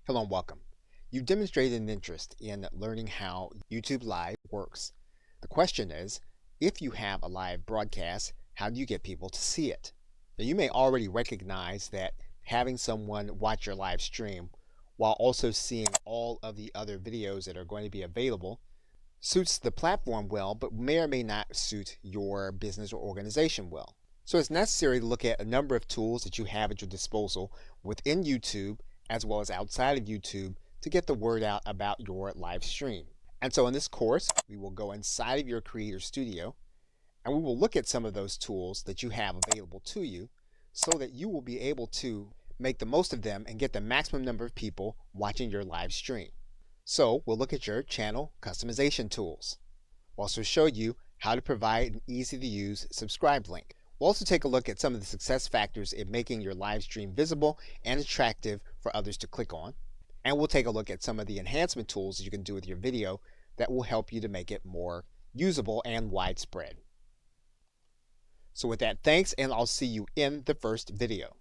Hello and welcome. You've demonstrated an interest in learning how YouTube Live works. The question is, if you have a live broadcast, how do you get people to see it? Now, you may already recognize that having someone watch your live stream while also seeing all of the other videos that are going to be available suits the platform well, but may or may not suit your business or organization well. So it's necessary to look at a number of tools that you have at your disposal within YouTube as well as outside of YouTube to get the word out about your live stream. And so in this course, we will go inside of your Creator Studio and we will look at some of those tools that you have available to you so that you will be able to make the most of them and get the maximum number of people watching your live stream. So we'll look at your channel customization tools. We'll also show you how to provide an easy to use subscribe link. We'll also take a look at some of the success factors in making your live stream visible and attractive for others to click on. And we'll take a look at some of the enhancement tools that you can do with your video that will help you to make it more usable and widespread. So with that, thanks, and I'll see you in the first video.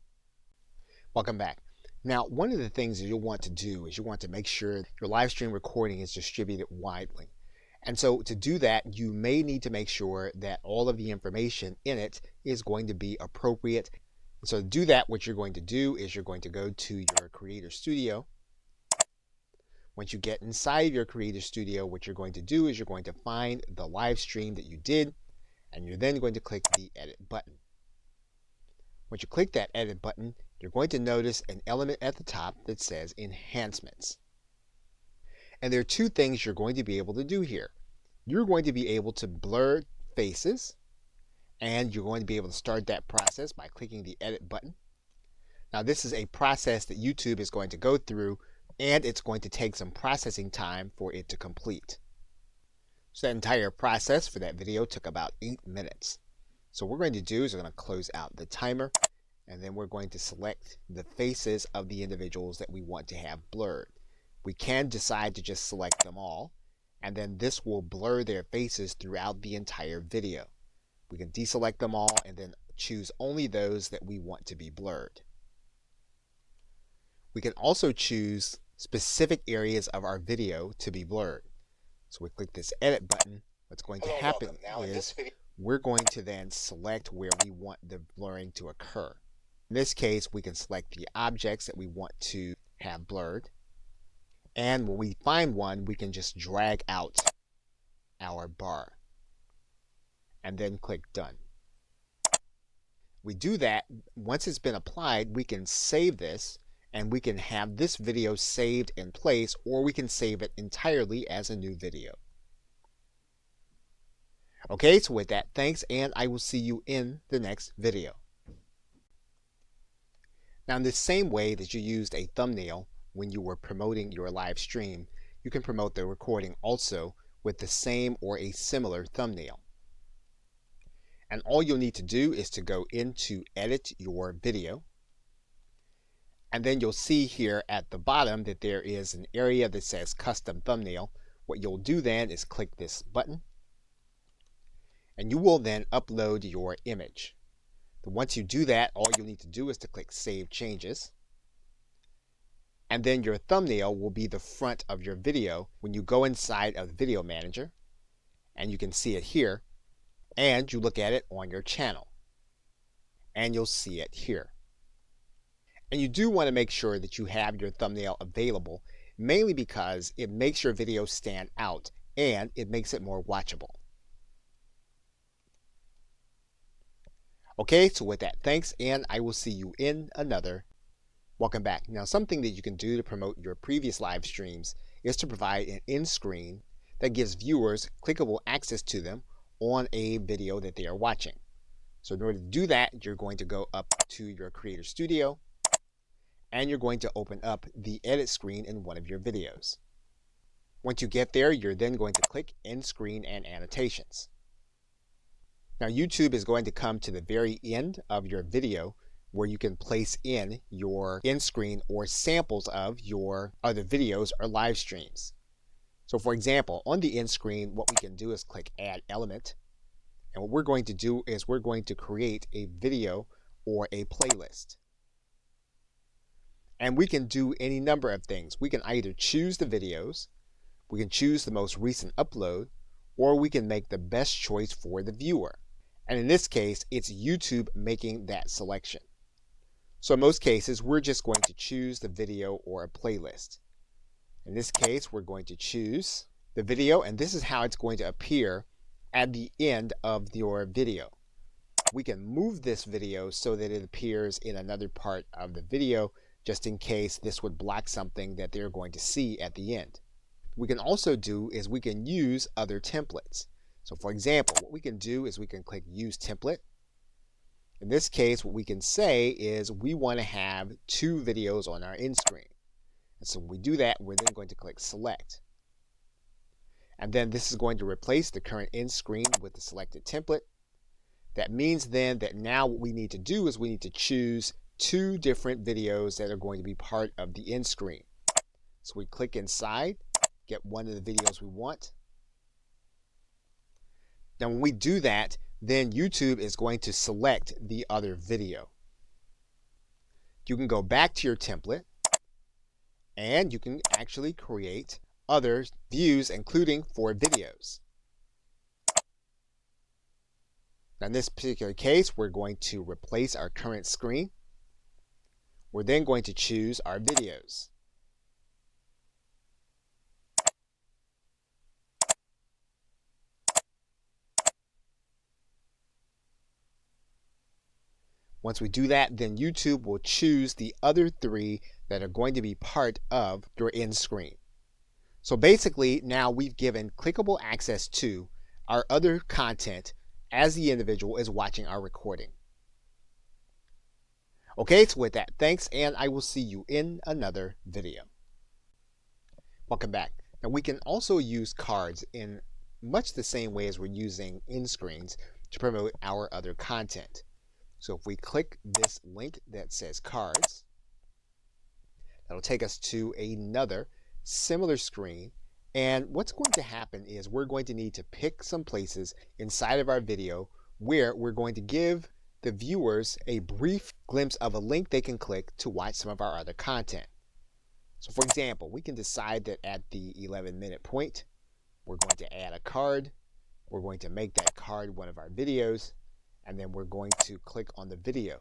Welcome back. Now, one of the things that you'll want to do is you want to make sure your live stream recording is distributed widely. And so to do that, you may need to make sure that all of the information in it is going to be appropriate. So to do that, what you're going to do is you're going to go to your Creator Studio. Once you get inside of your Creator Studio, what you're going to do is you're going to find the live stream that you did, and you're then going to click the Edit button. Once you click that Edit button, you're going to notice an element at the top that says Enhancements. And there are two things you're going to be able to do here. You're going to be able to blur faces, and you're going to be able to start that process by clicking the Edit button. Now, this is a process that YouTube is going to go through, and it's going to take some processing time for it to complete. So that entire process for that video took about 8 minutes. So what we're going to do is we're going to close out the timer, and then we're going to select the faces of the individuals that we want to have blurred. We can decide to just select them all, and then this will blur their faces throughout the entire video. We can deselect them all and then choose only those that we want to be blurred. We can also choose specific areas of our video to be blurred. So we click this Edit button. What's going to happen is we're going to then select where we want the blurring to occur. In this case, we can select the objects that we want to have blurred. And when we find one, we can just drag out our bar and then click Done. We do that. Once it's been applied, we can save this and we can have this video saved in place, or we can save it entirely as a new video. Okay, so with that, thanks, and I will see you in the next video. Now, in the same way that you used a thumbnail when you were promoting your live stream, you can promote the recording also with the same or a similar thumbnail. And all you'll need to do is to go into Edit Your Video. And then you'll see here at the bottom that there is an area that says Custom Thumbnail. What you'll do then is click this button, and you will then upload your image. Once you do that, all you'll need to do is to click Save Changes. And then your thumbnail will be the front of your video when you go inside of the Video Manager, and you can see it here, and you look at it on your channel, and you'll see it here. And you do want to make sure that you have your thumbnail available, mainly because it makes your video stand out and it makes it more watchable. Okay, so with that, thanks, and I will see you in another. Welcome back. Now, something that you can do to promote your previous live streams is to provide an end screen that gives viewers clickable access to them on a video that they are watching. So in order to do that, you're going to go up to your Creator Studio, and you're going to open up the edit screen in one of your videos. Once you get there, you're then going to click End Screen and Annotations. Now, YouTube is going to come to the very end of your video where you can place in your end screen or samples of your other videos or live streams. So for example, on the end screen, what we can do is click Add Element. And what we're going to do is we're going to create a video or a playlist. And we can do any number of things. We can either choose the videos, we can choose the most recent upload, or we can make the best choice for the viewer. And in this case, it's YouTube making that selection. So in most cases, we're just going to choose the video or a playlist. In this case, we're going to choose the video, and this is how it's going to appear at the end of your video. We can move this video so that it appears in another part of the video, just in case this would block something that they're going to see at the end. We can also do is we can use other templates. So for example, what we can do is we can click Use Template. In this case, what we can say is we want to have 2 videos on our end screen. And so when we do that, we're then going to click Select. And then this is going to replace the current end screen with the selected template. That means then that now what we need to do is we need to choose 2 different videos that are going to be part of the end screen. So we click inside, get one of the videos we want. Now when we do that, then YouTube is going to select the other video. You can go back to your template and you can actually create other views, including 4 videos. Now in this particular case, we're going to replace our current screen. We're then going to choose our videos. Once we do that, then YouTube will choose the other 3 that are going to be part of your end screen. So basically, now we've given clickable access to our other content as the individual is watching our recording. Okay, so with that, thanks, and I will see you in another video. Welcome back. Now we can also use cards in much the same way as we're using end screens to promote our other content. So if we click this link that says cards, that'll take us to another similar screen. And what's going to happen is we're going to need to pick some places inside of our video where we're going to give the viewers a brief glimpse of a link they can click to watch some of our other content. So for example, we can decide that at the 11-minute point, we're going to add a card. We're going to make that card one of our videos, and then we're going to click on the video.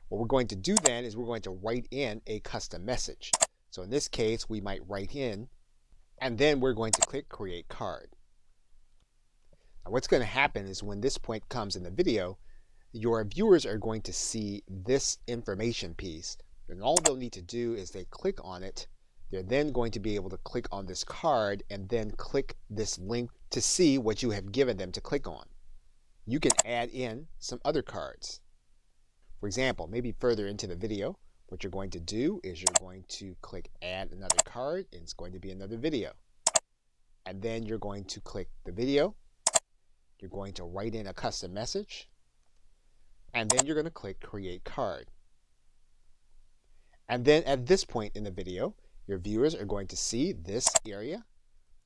What we're going to do then is we're going to write in a custom message. So in this case, we might write in, and then we're going to click Create Card. Now what's going to happen is when this point comes in the video, your viewers are going to see this information piece, and all they'll need to do is they click on it. They're then going to be able to click on this card and then click this link to see what you have given them to click on. You can add in some other cards. For example, maybe further into the video, what you're going to do is you're going to click Add Another Card, and it's going to be another video. And then you're going to click the video. You're going to write in a custom message. And then you're going to click Create Card. And then at this point in the video, your viewers are going to see this area.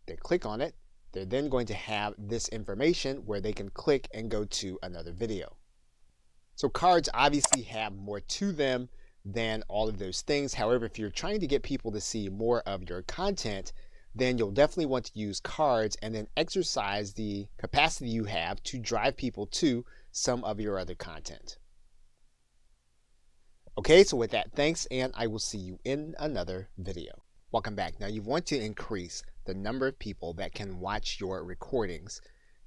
They click on it. They're then going to have this information where they can click and go to another video. So cards obviously have more to them than all of those things. However, if you're trying to get people to see more of your content, then you'll definitely want to use cards and then exercise the capacity you have to drive people to some of your other content. Okay, so with that, thanks, and I will see you in another video. Welcome back. Now you want to increase the number of people that can watch your recordings.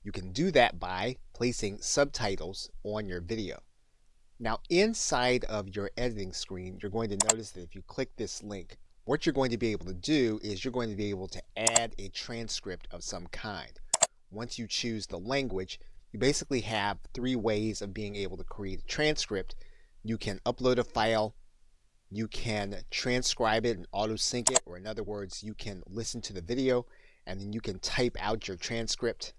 You can do that by placing subtitles on your video. Now inside of your editing screen, you're going to notice that if you click this link, what you're going to be able to do is you're going to be able to add a transcript of some kind. Once you choose the language, you basically have 3 ways of being able to create a transcript. You can upload a file, you can transcribe it and auto sync it, or in other words, you can listen to the video and then you can type out your transcript,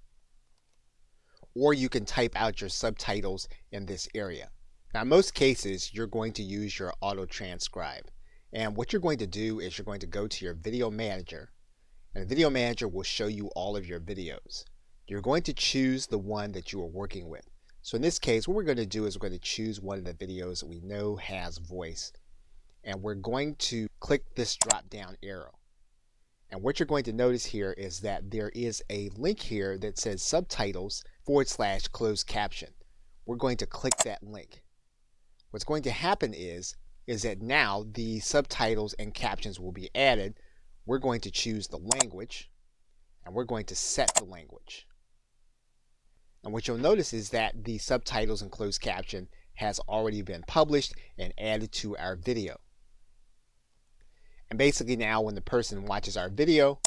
or you can type out your subtitles in this area. Now in most cases, you're going to use your auto transcribe. And what you're going to do is you're going to go to your video manager, and the video manager will show you all of your videos. You're going to choose the one that you are working with. So in this case, what we're going to do is we're going to choose one of the videos that we know has voice. and we're going to click this drop down arrow. And what you're going to notice here is that there is a link here that says subtitles / closed caption. We're going to click that link. What's going to happen is that now the subtitles and captions will be added. We're going to choose the language, and we're going to set the language. And what you'll notice is that the subtitles and closed caption has already been published and added to our video. And basically now when the person watches our video,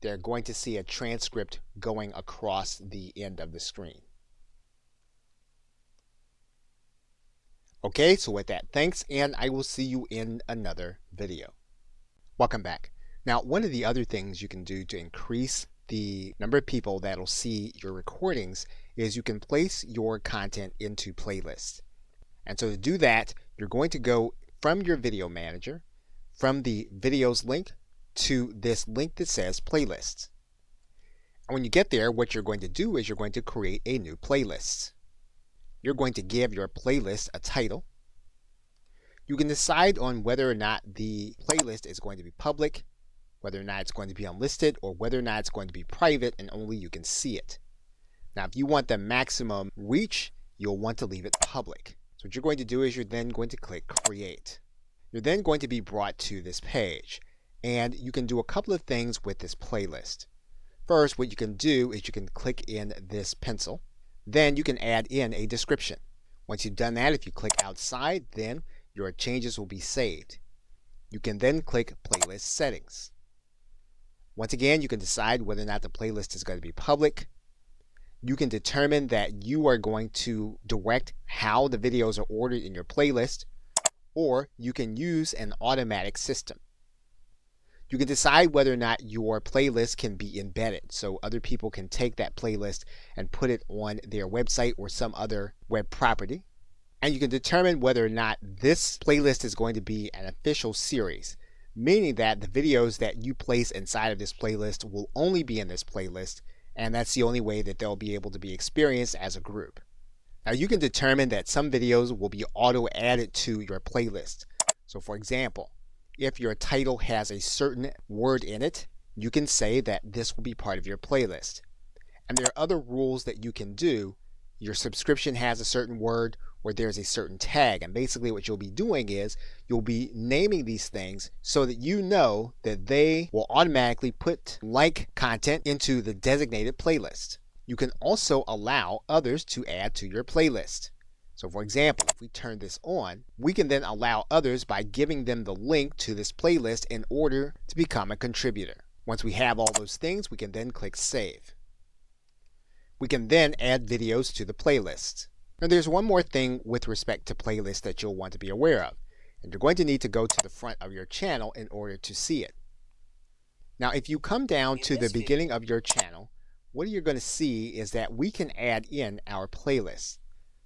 they're going to see a transcript going across the end of the screen. Okay, so with that, thanks, and I will see you in another video. Welcome back. Now, one of the other things you can do to increase the number of people that'll see your recordings is you can place your content into playlists. And so to do that, you're going to go from your video manager, from the videos link, to this link that says playlists. And when you get there, what you're going to do is you're going to create a new playlist. You're going to give your playlist a title. You can decide on whether or not the playlist is going to be public, whether or not it's going to be unlisted, or whether or not it's going to be private and only you can see it. Now, if you want the maximum reach, you'll want to leave it public. So what you're going to do is you're then going to click Create. You're then going to be brought to this page, and you can do a couple of things with this playlist. First, what you can do is you can click in this pencil. Then you can add in a description. Once you've done that, if you click outside, then your changes will be saved. You can then click Playlist Settings. Once again, you can decide whether or not the playlist is going to be public. You can determine that you are going to direct how the videos are ordered in your playlist, or you can use an automatic system. You can decide whether or not your playlist can be embedded, so other people can take that playlist and put it on their website or some other web property. And you can determine whether or not this playlist is going to be an official series, meaning that the videos that you place inside of this playlist will only be in this playlist, and that's the only way that they'll be able to be experienced as a group. Now, you can determine that some videos will be auto-added to your playlist. So for example, if your title has a certain word in it, you can say that this will be part of your playlist. And there are other rules that you can do. Your subscription has a certain word, or there's a certain tag, and basically what you'll be doing is you'll be naming these things so that you know that they will automatically put like content into the designated playlist. You can also allow others to add to your playlist. So for example, if we turn this on, we can then allow others by giving them the link to this playlist in order to become a contributor. Once we have all those things, we can then click Save. We can then add videos to the playlist. Now there's one more thing with respect to playlists that you'll want to be aware of, and you're going to need to go to the front of your channel in order to see it. Now if you come down to the beginning of your channel, what you're going to see is that we can add in our playlist.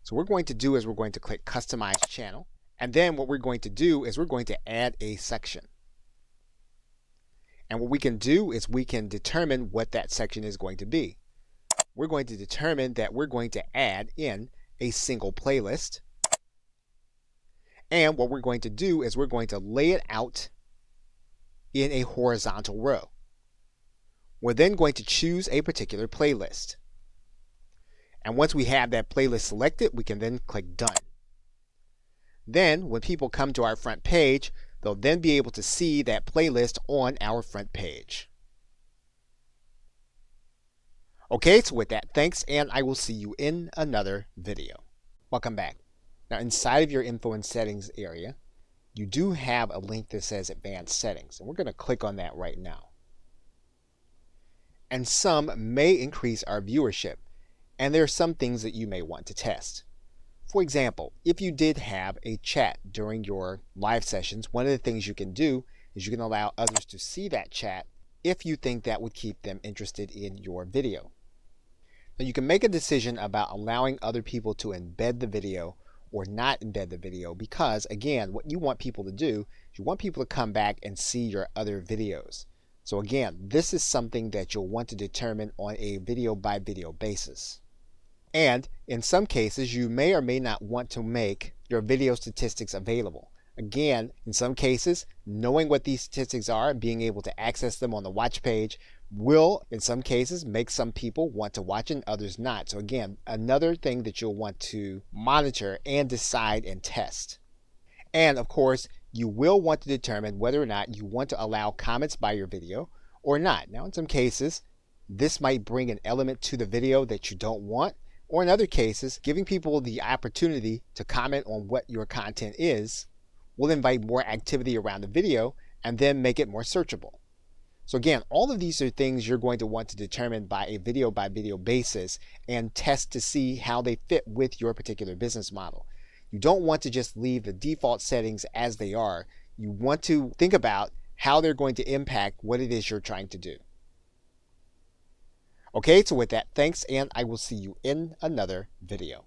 So what we're going to do is we're going to click Customize Channel, and then what we're going to do is we're going to add a section. And what we can do is we can determine what that section is going to be. We're going to determine that we're going to add in a single playlist. And what we're going to do is we're going to lay it out in a horizontal row. We're then going to choose a particular playlist. And once we have that playlist selected, we can then click Done. Then when people come to our front page, they'll then be able to see that playlist on our front page. Okay, so with that, thanks, and I will see you in another video. Welcome back. Now inside of your Info and Settings area, you do have a link that says Advanced Settings, and we're going to click on that right now. And some may increase our viewership, and there are some things that you may want to test. For example, if you did have a chat during your live sessions, one of the things you can do is you can allow others to see that chat if you think that would keep them interested in your video. Now you can make a decision about allowing other people to embed the video or not embed the video, because again, what you want people to do is you want people to come back and see your other videos. So again, this is something that you'll want to determine on a video by video basis. And in some cases, you may or may not want to make your video statistics available. Again, in some cases, knowing what these statistics are and being able to access them on the watch page will, in some cases, make some people want to watch and others not. So again, another thing that you'll want to monitor and decide and test. And of course, you will want to determine whether or not you want to allow comments by your video or not. Now, in some cases, this might bring an element to the video that you don't want, or in other cases, giving people the opportunity to comment on what your content is will invite more activity around the video and then make it more searchable. So again, all of these are things you're going to want to determine by video basis and test to see how they fit with your particular business model. You don't want to just leave the default settings as they are. You want to think about how they're going to impact what it is you're trying to do. Okay, so with that, thanks, and I will see you in another video.